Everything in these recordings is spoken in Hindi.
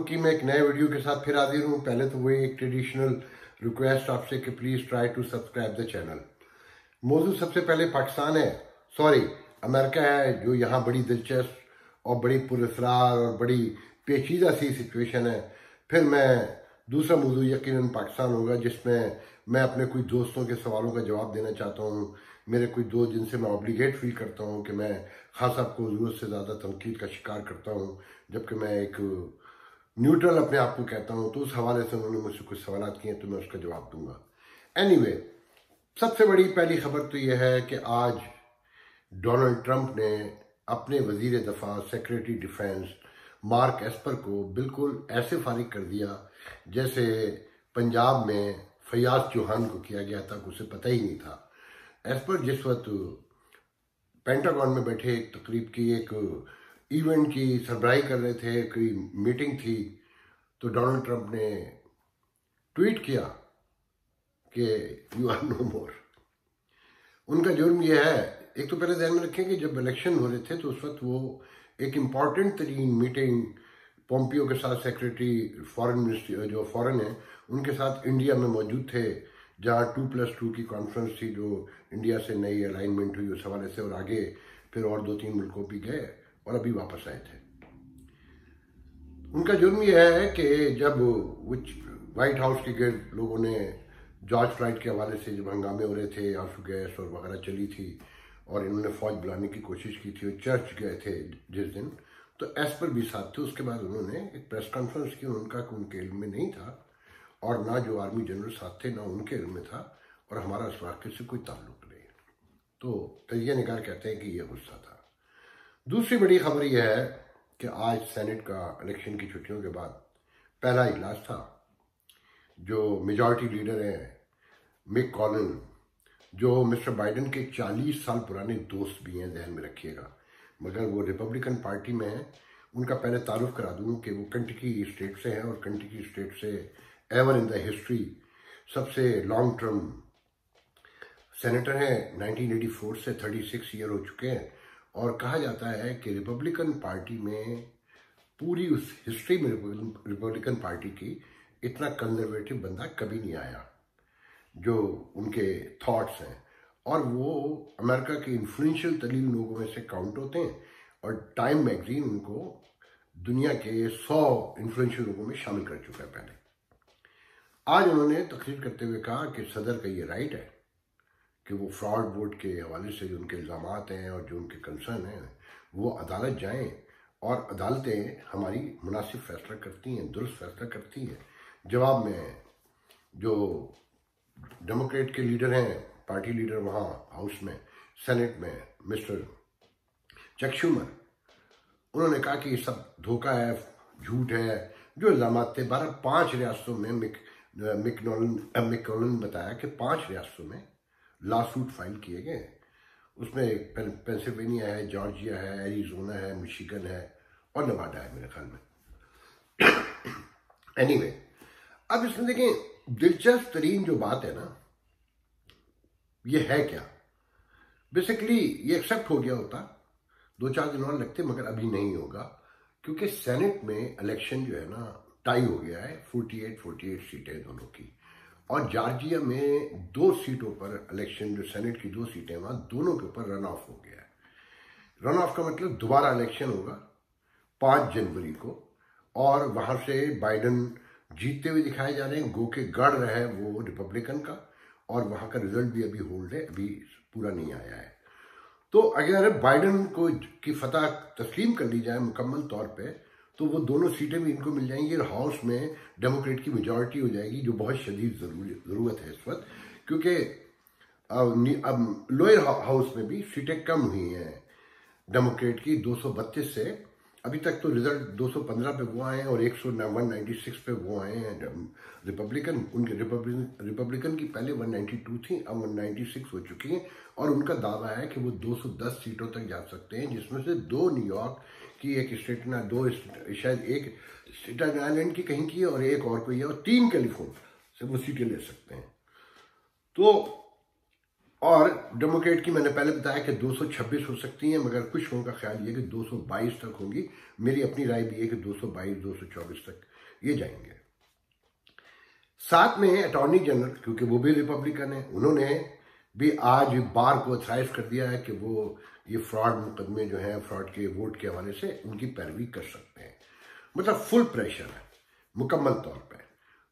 की मैं एक नए वीडियो के साथ फिर हाजिर हूँ। पहले तो वही एक ट्रेडिशनल रिक्वेस्ट आपसे कि please try to subscribe the channel. मौजूद सबसे पहले पाकिस्तान है, सॉरी अमेरिका है, जो यहाँ बड़ी दिलचस्प और बड़ी पुरअसरार और बड़ी पेचीदा सी सिचुएशन है। फिर मैं दूसरा मौजूद यकीनन पाकिस्तान होगा, जिसमें मैं अपने कुछ दोस्तों के सवालों का जवाब देना चाहता हूँ। मेरे कुछ दोस्त जिनसे मैं ऑब्लिगेट फील करता हूँ कि मैं खास आपको ज़रूरत से ज़्यादा तनकीद का शिकार करता हूँ, जबकि मैं एक न्यूट्रल अपने आप को कहता हूँ। तो उस हवाले से उन्होंने मुझसे कुछ सवाल किए तो मैं उसका जवाब दूंगा। एनीवे, सबसे बड़ी पहली खबर तो यह है कि आज डोनाल्ड ट्रंप ने अपने वजीर दफा सेक्रेटरी डिफेंस मार्क एस्पर को बिल्कुल ऐसे फारिग कर दिया जैसे पंजाब में फयाज चौहान को किया गया था, उसे पता ही नहीं था। एस्पर जिस वक्त पेंटागन में बैठे एक तकरीब की, एक इवेंट की सरबराही कर रहे थे, कोई मीटिंग थी, तो डोनाल्ड ट्रंप ने ट्वीट किया कि यू आर नो मोर। उनका जुर्म यह है, एक तो पहले ध्यान में रखें कि जब इलेक्शन हो रहे थे तो उस वक्त वो एक इम्पॉर्टेंट तरीन मीटिंग पोम्पियो के साथ, सेक्रेटरी फॉरेन मिनिस्ट्री जो फॉरेन है उनके साथ इंडिया में मौजूद थे, जहाँ 2+2 की कॉन्फ्रेंस थी जो इंडिया से नई अलाइनमेंट हुई उस हवाले से, और आगे फिर और 2-3 मुल्कों भी गए और अभी वापस आए थे। उनका जुर्म यह है कि जब व्हाइट हाउस के गिर्द लोगों ने जॉर्ज फ्लॉयड के हवाले से जब हंगामे हो रहे थे, आंसू गैस और वगैरह चली थी और इन्होंने फौज बुलाने की कोशिश की थी और चर्च गए थे जिस दिन, तो एस्पर भी साथ थे। उसके बाद उन्होंने एक प्रेस कॉन्फ्रेंस की, उनका उनके इल्म में नहीं था और ना जो आर्मी जनरल साथ थे ना उनके इल्म में था, और हमारा इस वाक़े से कोई ताल्लुक नहीं। तो तजिया निगार कहते हैं कि यह गुस्सा था। दूसरी बड़ी खबर यह है कि आज सेनेट का इलेक्शन की छुट्टियों के बाद पहला इजलास था। जो मेजॉरिटी लीडर हैं मिक कॉलिन, जो मिस्टर बाइडन के 40 साल पुराने दोस्त भी हैं, ध्यान में रखिएगा, मगर वो रिपब्लिकन पार्टी में हैं। उनका पहले तारुफ करा दूँ कि वो कंटकी स्टेट से हैं और कंटकी स्टेट से एवर इन द हिस्ट्री सबसे लॉन्ग टर्म सेनेटर हैं। 1984 से 36 ईयर हो चुके हैं और कहा जाता है कि रिपब्लिकन पार्टी में पूरी उस हिस्ट्री में रिपब्लिकन पार्टी की इतना कंजर्वेटिव बंदा कभी नहीं आया जो उनके थॉट्स हैं, और वो अमेरिका के इन्फ्लुएंशियल तरीन लोगों में से काउंट होते हैं, और टाइम मैगजीन उनको दुनिया के 100 इन्फ्लुएंशियल लोगों में शामिल कर चुका है पहले। आज उन्होंने तकरीर करते हुए कहा कि सदर का ये राइट है कि वो फ्रॉड वोट के हवाले से जो उनके इल्ज़ाम हैं और जो उनके कंसर्न हैं वो अदालत जाएं, और अदालतें हमारी मुनासिब फैसला करती हैं, दुरुस्त फैसला करती हैं। जवाब में जो डेमोक्रेट के लीडर हैं, पार्टी लीडर वहाँ हाउस में, सेनेट में, मिस्टर चक शूमर, उन्होंने कहा कि ये सब धोखा है, झूठ है। जो इल्ज़ाम थे 5 रियासतों में, मिक कॉलिन बताया कि 5 रियासतों में लॉ सूट फाइल किए गए। उसमें पेंसिल्वेनिया है, जॉर्जिया है, एरिजोना है, मिशिगन है और नवाडा है मेरे ख्याल में। एनीवे, अब इसमें देखें, दिलचस्प तरीन जो बात है ना, ये है क्या, बेसिकली ये एक्सेप्ट हो गया होता, 2-4 दिन और लगते, मगर अभी नहीं होगा, क्योंकि सेनेट में इलेक्शन जो है ना टाई हो गया है, 48 सीटें दोनों की, और जॉर्जिया में 2 सीटों पर इलेक्शन, जो सेनेट की 2 सीटें वहां दोनों के ऊपर रन ऑफ हो गया है। रन ऑफ का मतलब दोबारा इलेक्शन होगा 5 जनवरी को, और वहां से बाइडन जीतते हुए दिखाए जा रहे हैं। गो के गढ़ रहा है वो रिपब्लिकन का, और वहां का रिजल्ट भी अभी होल्ड है, अभी पूरा नहीं आया है। तो अगर बाइडन को की फतह तस्लीम कर ली जाए मुकम्मल तौर पे, तो वो दोनों सीटें भी इनको मिल जाएंगी और हाउस में डेमोक्रेट की मेजॉरिटी हो जाएगी, जो बहुत शदीद ज़रूरत है इस वक्त, क्योंकि अब लोअर हाउस में भी सीटें कम हुई हैं डेमोक्रेट की। 232 से अभी तक तो रिजल्ट 215 पे वो आए हैं और 196 पे वो आए हैं रिपब्लिकन। उनके रिपब्लिकन की पहले 192 थी, अब 196 हो चुकी हैं, और उनका दावा है कि वो 210 सीटों तक जा सकते हैं, जिसमें से 2 न्यूयॉर्क की, एक स्टेटन, 2 शायद एक स्टेटन आइलैंड की कहीं की और एक और कोई है, और 3 कैलिफोर्निया से वो सीटें ले सकते हैं। तो और डेमोक्रेट की मैंने पहले बताया कि 226 हो सकती हैं, मगर कुछ लोगों का ख्याल ये कि 222 तक होंगी। मेरी अपनी राय भी है कि 222 224 तक ये जाएंगे। साथ में अटॉर्नी जनरल, क्योंकि वो भी रिपब्लिकन है, उन्होंने भी आज बार को ऑथराइज कर दिया है कि वो ये फ्रॉड मुकदमे जो है, फ्रॉड के वोट के हवाले से उनकी पैरवी कर सकते हैं। मतलब फुल प्रेशर है मुकम्मल तौर पर।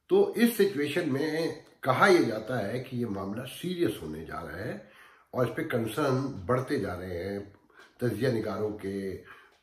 तो इस सिचुएशन में कहा यह जाता है कि ये मामला सीरियस होने जा रहा है और इस पर कंसर्न बढ़ते जा रहे हैं तजिया निगारों के,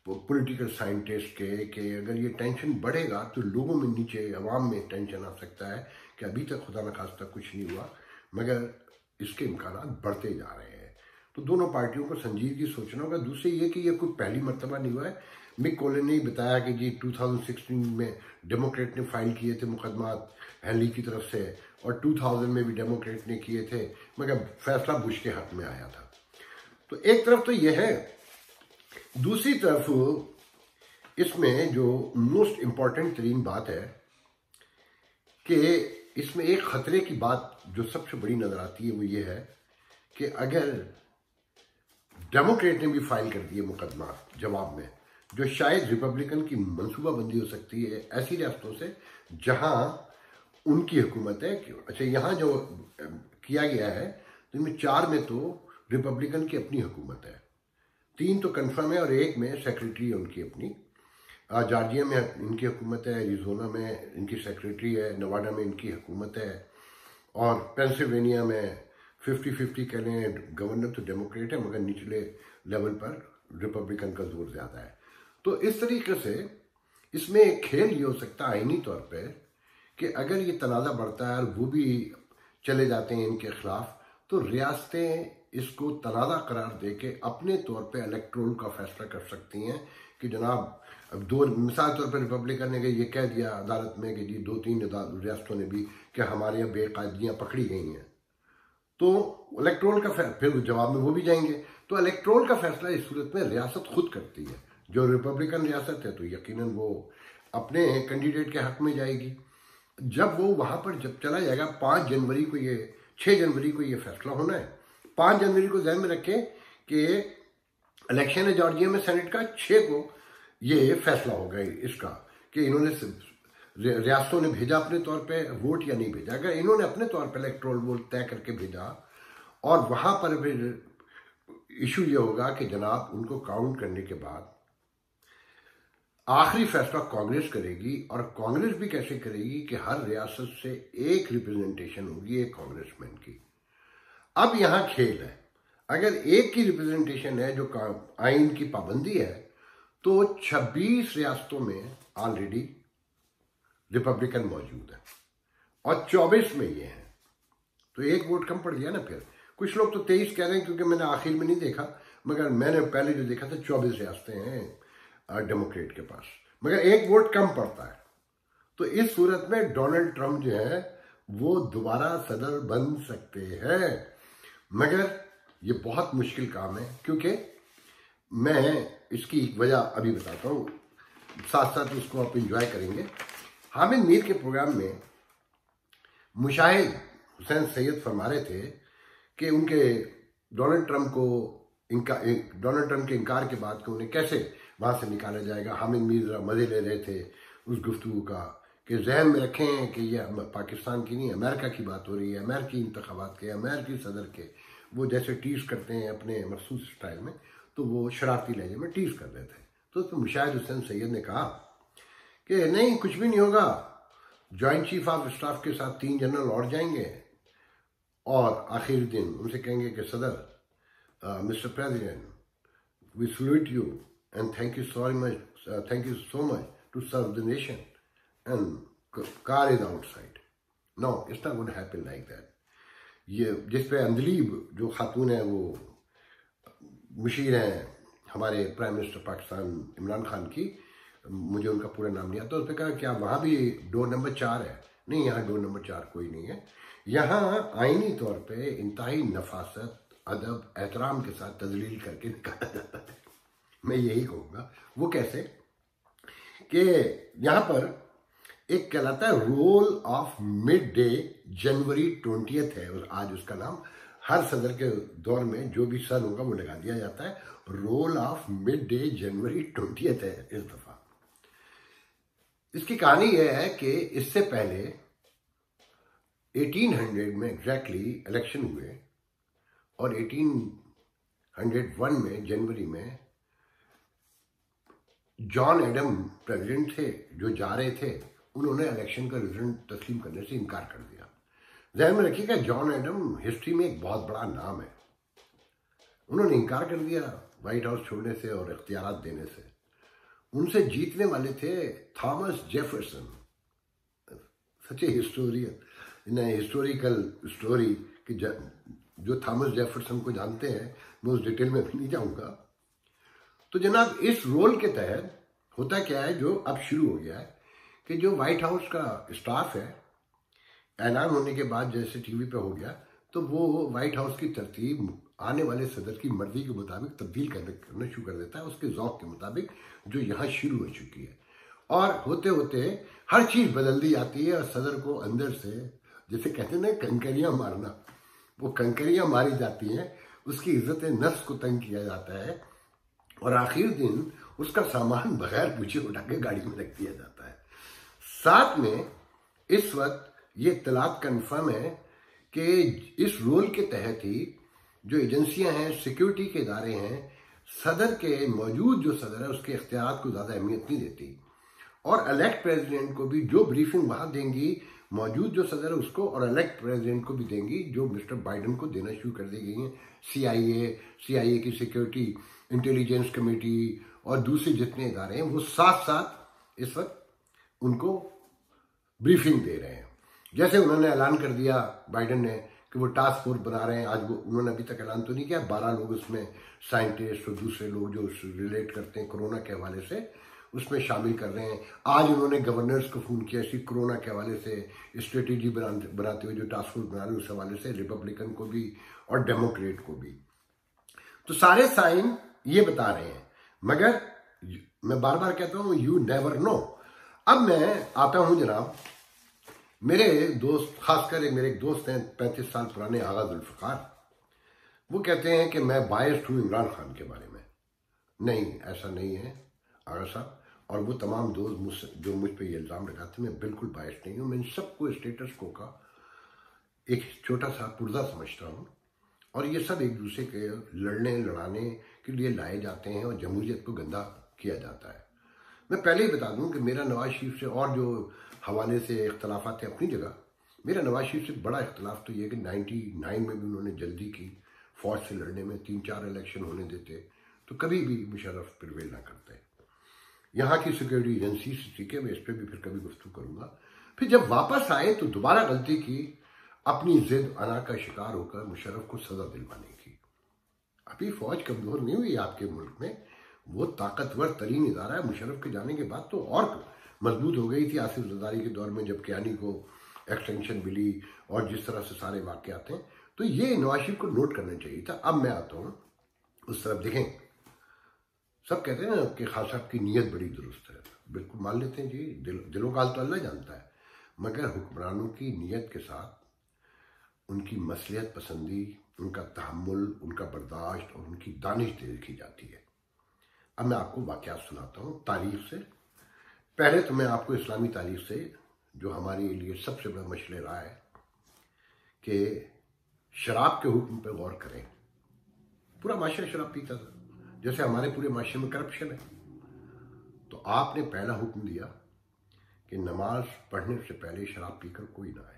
पॉलिटिकल साइंटिस्ट के, कि अगर ये टेंशन बढ़ेगा तो लोगों में, नीचे अवाम में टेंशन आ सकता है कि अभी तक खुदा न खास्ता कुछ नहीं हुआ, मगर इसके इम्कान बढ़ते जा रहे हैं। तो दोनों पार्टियों को संजीदगी सोचना होगा। दूसरी ये कि ये कोई पहली मर्तबा नहीं हुआ है। मिक कोलिन ने बताया कि जी 2016 में डेमोक्रेट ने फाइल किए थे मुकदमात हेनली की तरफ से, और 2000 में भी डेमोक्रेट ने किए थे, मगर फैसला बुश के हक में आया था। तो एक तरफ तो यह है। दूसरी तरफ इसमें जो मोस्ट इम्पॉर्टेंट तरीन बात है कि इसमें एक खतरे की बात जो सबसे बड़ी नजर आती है वो ये है कि अगर डेमोक्रेट ने भी फाइल कर दिए मुकदमा जवाब में, जो शायद रिपब्लिकन की मनसूबाबंदी हो सकती है ऐसी रियासतों से जहां उनकी हुकूमत है। अच्छा, यहाँ जो किया गया है तो इनमें 4 में तो रिपब्लिकन की अपनी हुकूमत है, 3 तो कन्फर्म है और 1 में सेक्रेटरी है उनकी अपनी। जॉर्जिया में इनकी हुकूमत है, एरिजोना में इनकी सेक्रेटरी है, नवाडा में इनकी हुकूमत है, और पेंसिल्वेनिया में 50-50 कह लें, गवर्नर तो डेमोक्रेट है मगर निचले लेवल पर रिपब्लिकन का जोर ज़्यादा है। तो इस तरीके से इसमें एक खेल ये हो सकता है आईनी तौर पर कि अगर ये तनाज़ा बढ़ता है और वो भी चले जाते हैं इनके खिलाफ, तो रियासतें इसको तनाज़ा करार दे के अपने तौर पे इलेक्टोरल का फैसला कर सकती हैं कि जनाब, अब 2 मिसाल तौर पर रिपब्लिकन ने ये कह दिया अदालत में कि जी 2-3 रियासतों ने भी कि हमारे यहाँ बेकायदगियाँ पकड़ी गई हैं, तो इलेक्टोरल का फिर जवाब में वो भी जाएंगे। तो इलेक्टोरल का फैसला इस सूरत में रियासत खुद करती है। जो रिपब्लिकन रियासत है तो यकीनन वो अपने कैंडिडेट के हक में जाएगी। जब वो वहां पर जब चला जाएगा 5 जनवरी को, ये 6 जनवरी को ये फैसला होना है। 5 जनवरी को ध्यान में रखें कि इलेक्शन है जॉर्जिया में सेनेट का, 6 को ये फैसला होगा इसका कि इन्होंने रियासतों ने भेजा अपने तौर पे वोट या नहीं भेजा। अगर इन्होंने अपने तौर पे इलेक्टोरल वोट तय करके भेजा और वहां पर फिर इशू ये होगा कि जनाब उनको काउंट करने के बाद आखिरी फैसला कांग्रेस करेगी, और कांग्रेस भी कैसे करेगी कि हर रियासत से एक रिप्रेजेंटेशन होगी एक कांग्रेसमैन की। अब यहां खेल है, अगर एक की रिप्रेजेंटेशन है जो आइन की पाबंदी है, तो 26 रियासतों में ऑलरेडी रिपब्लिकन मौजूद है और 24 में ये है, तो एक वोट कम पड़ गया ना। फिर कुछ लोग तो 23 कह रहे हैं क्योंकि मैंने आखिर में नहीं देखा, मगर मैंने पहले जो देखा था 24 रियासतें हैं डेमोक्रेट के पास, मगर एक वोट कम पड़ता है। तो इस सूरत में डोनाल्ड ट्रंप जो है वो दोबारा सदर बन सकते हैं, मगर ये बहुत मुश्किल काम है। क्योंकि मैं इसकी एक वजह अभी बताता हूँ, साथ साथ उसको आप इंजॉय करेंगे। हामिद मीर के प्रोग्राम में मुशाहिद हुसैन सैयद फरमा रहे थे कि उनके डोनाल्ड ट्रंप के इनकार के बाद कि उन्हें कैसे वहां से निकाला जाएगा। हामिद मीर मजे ले रहे थे उस गुफ्तगू का कि जहन में रखें कि यह पाकिस्तान की नहीं, अमेरिका की बात हो रही है, अमेरिकी इंतखाबात के, अमेरिकी सदर के। वो जैसे टीज करते हैं अपने मखसूस स्टाइल में, तो वो शरारती लहजे में टीज कर रहे थे। तो मुशाहिद हुसैन सैयद ने कहा कि नहीं, कुछ भी नहीं होगा, जॉइंट चीफ ऑफ स्टाफ के साथ 3 जनरल और जाएंगे और आखिरी दिन उनसे कहेंगे कि सदर, mister president, we salute you and thank you so much to serve the nation and car is outside. No, it's not going to happen like that. ये जिस पे अंदलीब जो खातून है वो मुशीर हैं हमारे प्राइम मिनिस्टर पाकिस्तान इमरान खान की, मुझे उनका पूरा नाम नहीं आता, उसने कहा क्या वहाँ भी डोर नंबर 4 है? नहीं, यहाँ डोर नंबर 4 कोई नहीं है। यहाँ आईनी तौर पे इंतहाई नफासत, अदब, एहतराम के साथ तजलील करके निकाला जाता है। मैं यही कहूँगा। वो कैसे कि यहाँ पर एक कहलाता है रोल ऑफ मिड डे, जनवरी 20 है आज उसका नाम, हर सदर के दौर में जो भी सन होगा वो लगा दिया जाता है। रोल ऑफ मिड डे जनवरी 20 है इस दफा। इसकी कहानी यह है कि इससे पहले 1800 में एग्जैक्टली इलेक्शन हुए और 1801 में जनवरी में जॉन एडम प्रेसिडेंट थे जो जा रहे थे, उन्होंने इलेक्शन का रिजल्ट तस्लीम करने से इनकार कर दिया। ध्यान में रखिएगा, जॉन एडम हिस्ट्री में एक बहुत बड़ा नाम है। उन्होंने इनकार कर दिया व्हाइट हाउस छोड़ने से और इख्तियारात देने से। उनसे जीतने वाले थे थॉमस जेफरसन, सच ए हिस्टोरियन इन हिस्टोरिकल स्टोरी कि जो थॉमस जेफरसन को जानते हैं, मैं उस डिटेल में भी नहीं जाऊंगा। तो जनाब, इस रोल के तहत होता क्या है, जो अब शुरू हो गया है कि जो व्हाइट हाउस का स्टाफ है, ऐलान होने के बाद जैसे टीवी पे हो गया, तो वो व्हाइट हाउस की तरतीब आने वाले सदर की मर्जी के मुताबिक तब्दील करना शुरू कर देता है, उसके ज़ौक़ के मुताबिक, जो यहाँ शुरू हो चुकी है। और होते होते हर चीज़ बदल दी जाती है और सदर को अंदर से, जैसे कहते हैं ना कंकरियाँ मारना, वो कंकरियाँ मारी जाती हैं, उसकी इज्जत नफ्स को तंग किया जाता है और आखिर दिन उसका सामान बगैर पूछे उठा के गाड़ी में रख दिया जाता है। साथ में इस वक्त ये इत्तलात कन्फर्म है कि इस रोल के तहत ही जो एजेंसियां हैं, सिक्योरिटी के इदारे हैं, सदर के मौजूद जो सदर है उसके इख्तियारात को ज़्यादा अहमियत नहीं देती और इलेक्ट प्रेसिडेंट को भी जो ब्रीफिंग वहाँ देंगी मौजूद जो सदर है उसको, और इलेक्ट प्रेसिडेंट को भी देंगी जो मिस्टर बाइडन को देना शुरू कर दी गई हैं। CIA की सिक्योरिटी इंटेलिजेंस कमेटी और दूसरे जितने इदारे हैं वो साथ साथ इस वक्त उनको ब्रीफिंग दे रहे हैं। जैसे उन्होंने ऐलान कर दिया बाइडन ने कि वो टास्क फोर्स बना रहे हैं, आज वो उन्होंने अभी तक ऐलान तो नहीं किया, 12 लोग उसमें साइंटिस्ट और दूसरे लोग जो रिलेट करते हैं कोरोना के हवाले से उसमें शामिल कर रहे हैं। आज उन्होंने गवर्नर्स को फोन किया इसी कोरोना के हवाले से स्ट्रेटेजी बनाते हुए जो टास्क फोर्स बना रहे हैं उस हवाले से, रिपब्लिकन को भी और डेमोक्रेट को भी। तो सारे साइन ये बता रहे हैं, मगर मैं बार बार कहता हूं यू नेवर नो। अब मैं आता हूं जनाब, मेरे दोस्त, खासकर मेरे एक दोस्त हैं 35 साल पुराने, आगा जुल्फ़िकार, वो कहते हैं कि मैं बायस्ड हूं इमरान खान के बारे में। नहीं, ऐसा नहीं है आगा साहब, और वो तमाम दोस्त जो मुझ पे ये इल्ज़ाम लगाते हैं, मैं बिल्कुल बायस्ड नहीं हूँ। मैं इन सबको स्टेटस को का एक छोटा सा पुर्जा समझता हूँ और ये सब एक दूसरे के लड़ाने के लिए लाए जाते हैं और जमहूरियत को गंदा किया जाता है। मैं पहले ही बता दूं कि मेरा नवाज शरीफ से और जो हवाले से इख्तलाफात थे अपनी जगह, मेरा नवाज शरीफ से बड़ा इख्तलाफ तो ये है कि 99 में भी उन्होंने जल्दी की फौज से लड़ने में, 3-4 इलेक्शन होने देते तो कभी भी मुशर्रफ प्रिवेल ना करते। यहाँ की सिक्योरिटी एजेंसी से, ठीक है, मैं इस पर भी फिर कभी गुफ्तगू करूँगा। फिर जब वापस आए तो दोबारा गलती की, अपनी जिद अना का शिकार होकर मुशर्रफ को सजा दिलवाने की। अभी फौज कमजोर नहीं हुई आपके मुल्क में, वो ताकतवर तरीन इदारा है। मुशर्रफ के जाने के बाद तो और मजबूत हो गई थी आसिफ जरदारी के दौर में, जब कियानी को एक्सटेंशन मिली और जिस तरह से सारे वाक़यात हैं, तो ये नवाज शरीफ को नोट करना चाहिए था। अब मैं आता हूँ उस तरफ। देखें, सब कहते हैं ना कि खान साहब की नीयत बड़ी दुरुस्त है, बिल्कुल मान लेते हैं जी, दिलों का हाल तो अल्लाह जानता है, मगर हुक्मरानों की नीयत के साथ उनकी मसलियत पसंदी, उनका तहम्मुल, उनका बर्दाश्त और उनकी दानिश देखी जाती है। अब मैं आपको वाक़यात सुनाता हूँ तारीख से। पहले तो मैं आपको इस्लामी तारीख से, जो हमारे लिए सबसे बड़ा मसले रहा है, कि शराब के हुक्म पर गौर करें। पूरा माशरा शराब पीता था, जैसे हमारे पूरे माशरे में करप्शन है। तो आपने पहला हुक्म दिया कि नमाज पढ़ने से पहले शराब पीकर कोई ना आए,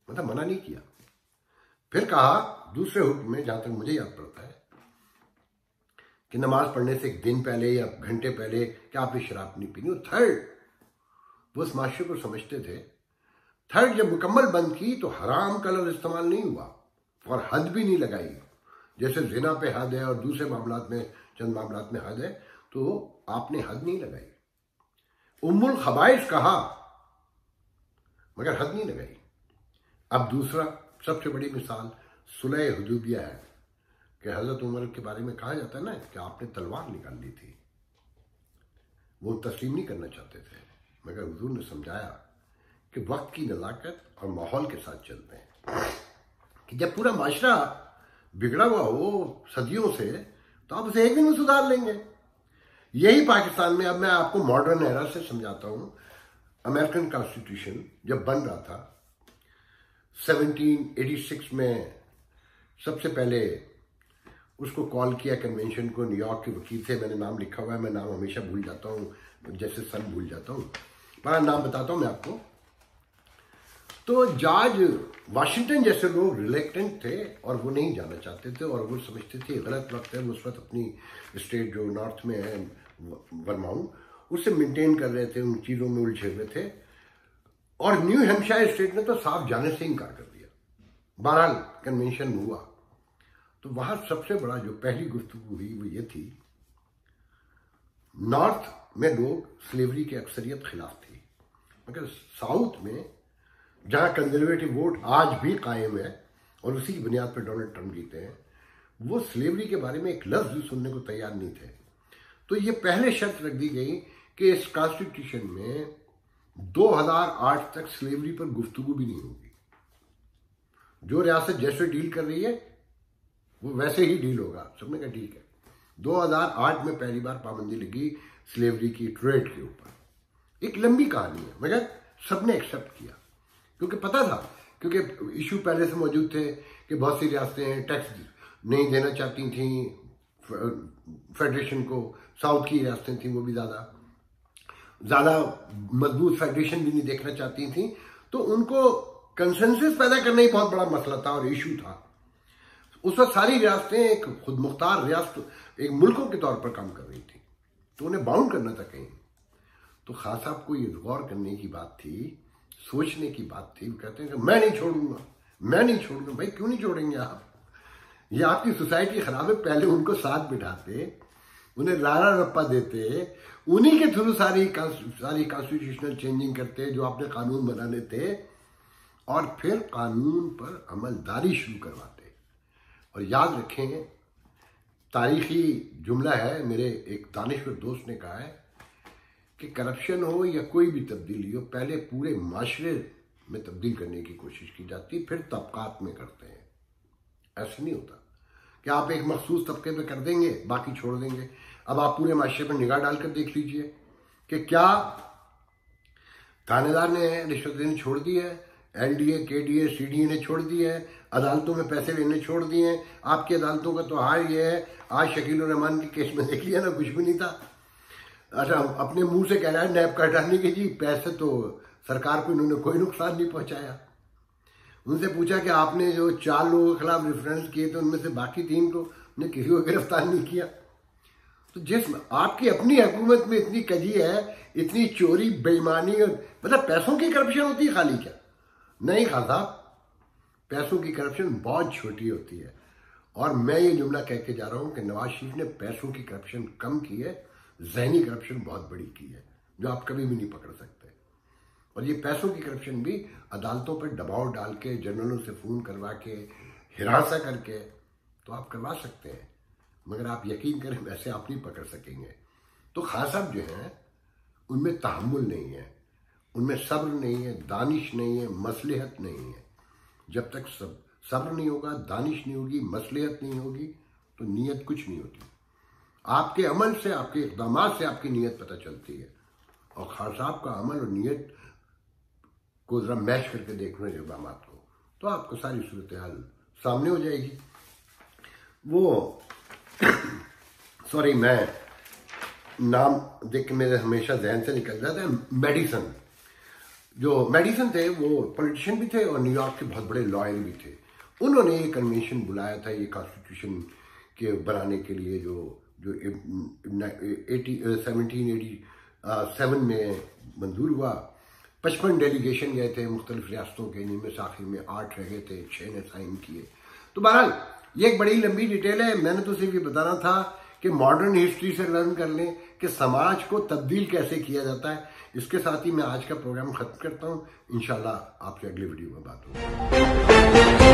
मतलब मना नहीं किया। फिर कहा दूसरे हुक्म में, जहां तक मुझे याद पड़ता है, कि नमाज पढ़ने से एक दिन पहले या घंटे पहले कि आपने शराब नहीं पीनी। और थर्ड, वो इस माशरे को समझते थे, थर्ड जब मुकम्मल बंद की तो हराम का लफ्ज़ इस्तेमाल नहीं हुआ और हद भी नहीं लगाई। जैसे जिना पे हद है और दूसरे मामलात में, चंद मामलात में हद है, तो आपने हद नहीं लगाई। उम्मुल खबाइस कहा मगर हद नहीं लगाई। अब दूसरा सबसे बड़ी मिसाल सुलह हुदैबिया है कि हजरत उमर के बारे में कहा जाता है ना कि आपने तलवार निकाल ली थी। वो तस्लीम नहीं करना चाहते थे, मगर हुजूर ने समझाया कि वक्त की नज़ाकत और माहौल के साथ चलते हैं। कि जब पूरा माशरा बिगड़ा हुआ हो सदियों से तो आप उसे एक दिन में सुधार लेंगे। यही पाकिस्तान में, अब मैं आपको मॉडर्न एरा से समझाता हूं। अमेरिकन कॉन्स्टिट्यूशन जब बन रहा था 1786 में, सबसे पहले उसको कॉल किया कन्वेंशन को, न्यूयॉर्क के वकील थे, मैंने नाम लिखा हुआ है, मैं नाम हमेशा भूल जाता हूँ, जैसे सन भूल जाता हूँ, बड़ा नाम बताता हूँ मैं आपको। तो जॉर्ज वाशिंगटन जैसे लोग रिलेक्टेंट थे और वो नहीं जाना चाहते थे और वो समझते थे गलत वक्त है। वो उस वक्त अपनी स्टेट जो नॉर्थ में है वर्माउंट, उसे मेंटेन कर रहे थे, उन चीज़ों में उलझे हुए थे। और न्यू हैम्पशायर स्टेट ने तो साफ जाने से इनकार कर दिया। बहरहाल कन्वेंशन हुआ तो वहां सबसे बड़ा जो पहली गुफ्तगू हुई वो ये थी, नॉर्थ में लोग स्लेवरी की अक्सरियत खिलाफ थी, मगर साउथ में जहां कंजर्वेटिव वोट आज भी कायम है और उसी की बुनियाद पर डोनाल्ड ट्रंप जीते हैं, वो स्लेवरी के बारे में एक लफ्ज भी सुनने को तैयार नहीं थे। तो ये पहले शर्त रख दी गई कि इस कॉन्स्टिट्यूशन में 2008 तक स्लेवरी पर गुफ्तगू भी नहीं होगी। जो रियासत जैसे डील कर रही है वो वैसे ही डील होगा। सबने कहा ठीक है। 2008 में पहली बार पाबंदी लगी स्लेवरी की ट्रेड के ऊपर। एक लंबी कहानी है, मगर सबने एक्सेप्ट किया क्योंकि पता था, क्योंकि इशू पहले से मौजूद थे कि बहुत सी रियासतें टैक्स नहीं देना चाहती थी फेडरेशन को, साउथ की रियासतें थी वो भी ज़्यादा मजबूत फेडरेशन भी नहीं देखना चाहती थी। तो उनको कंसेंसस पैदा करना ही बहुत बड़ा मसला था और इशू था। उस वक्त सारी रियासतें एक खुद मुख्तार रियासत, एक मुल्कों के तौर पर काम कर रही थी, तो उन्हें बाउंड करना था कहीं। तो खास साहब को ये गौर करने की बात थी, सोचने की बात थी। वो कहते हैं कि मैं नहीं छोड़ूंगा, मैं नहीं छोड़ूंगा। भाई क्यों नहीं छोड़ेंगे आप? ये आपकी सोसाइटी खराब है। पहले उनको साथ बिठाते, उन्हें रारा रप्पा देते, उन्हीं के थ्रू सारी कॉन्स्टिट्यूशनल चेंजिंग करते जो आपने कानून बनाने थे, और फिर कानून पर अमलदारी शुरू करवाते। और याद रखें, तारीखी जुमला है, मेरे एक दानिश्वर दोस्त ने कहा है कि करप्शन हो या कोई भी तब्दीली हो, पहले पूरे माशरे में तब्दील करने की कोशिश की जाती, फिर तबकात में करते हैं। ऐसा नहीं होता कि आप एक मखसूस तबके पे कर देंगे, बाकी छोड़ देंगे। अब आप पूरे माशरे पर निगाह डालकर देख लीजिए कि क्या थानेदार ने रिश्वत देनी छोड़ दी है, एलडीए, केडीए, सीडीए ने छोड़ दी है, अदालतों में पैसे लेने छोड़ दिए हैं। आपकी अदालतों का तो हाल ये है, आज शकील उर रहमान के केस में देख लिया ना, कुछ भी नहीं था। अच्छा, अपने मुंह से कह रहा है नैब हटाने के, जी पैसे तो सरकार को इन्होंने कोई नुकसान नहीं पहुंचाया। उनसे पूछा कि आपने जो 4 लोगों के खिलाफ रेफरेंस किए थे, उनमें से बाकी 3 को ने किसी को गिरफ्तार नहीं किया। तो जिस आपकी अपनी हुकूमत में इतनी कजी है, इतनी चोरी, बेईमानी, और मतलब पैसों की करप्शन होती है खाली क्या? नहीं खाता, पैसों की करप्शन बहुत छोटी होती है। और मैं ये जुमला कह के जा रहा हूं कि नवाज शरीफ ने पैसों की करप्शन कम की है, ज़हनी करप्शन बहुत बड़ी की है, जो आप कभी भी नहीं पकड़ सकते। और ये पैसों की करप्शन भी अदालतों पर दबाव डाल के, जनरलों से फोन करवा के, हिरासा करके तो आप करवा सकते हैं, मगर आप यकीन करें वैसे आप नहीं पकड़ सकेंगे। तो खास साहब जो हैं उनमें तहम्मुल नहीं है, उनमें सब्र नहीं है, दानिश नहीं है, मसलहत नहीं है। जब तक सब्र नहीं होगा, दानिश नहीं होगी, मसलहत नहीं होगी, तो नीयत कुछ नहीं होती। आपके अमल से, आपके इक़दामात से आपकी नीयत पता चलती है। और खान साहब का अमल और नीयत को जरा मैच करके देख रहे हैं इक़दामात को, तो आपको सारी सूरत हाल सामने हो जाएगी। वो सॉरी, मैं नाम देख के मेरे हमेशा जहन से निकल जाता है। मेडिसन, जो मेडिसन थे वो पॉलिटिशियन भी थे और न्यूयॉर्क के बहुत बड़े लॉयर भी थे। उन्होंने ये कन्वेंशन बुलाया था ये कॉन्स्टिट्यूशन के बनाने के लिए, जो 1787 में मंजूर हुआ। 55 डेलीगेशन गए थे मुख्तलिफ रियासतों के, जिनमें से आखिर में 8 रह गए थे, 6 ने साइन किए। तो बहरहाल ये एक बड़ी लंबी डिटेल है, मैंने तो सिर्फ ये बताना था कि मॉडर्न हिस्ट्री से लर्न कर लें कि समाज को तब्दील कैसे किया जाता है। इसके साथ ही मैं आज का प्रोग्राम खत्म करता हूँ। इंशाल्लाह आपसे अगली वीडियो में बात होगी।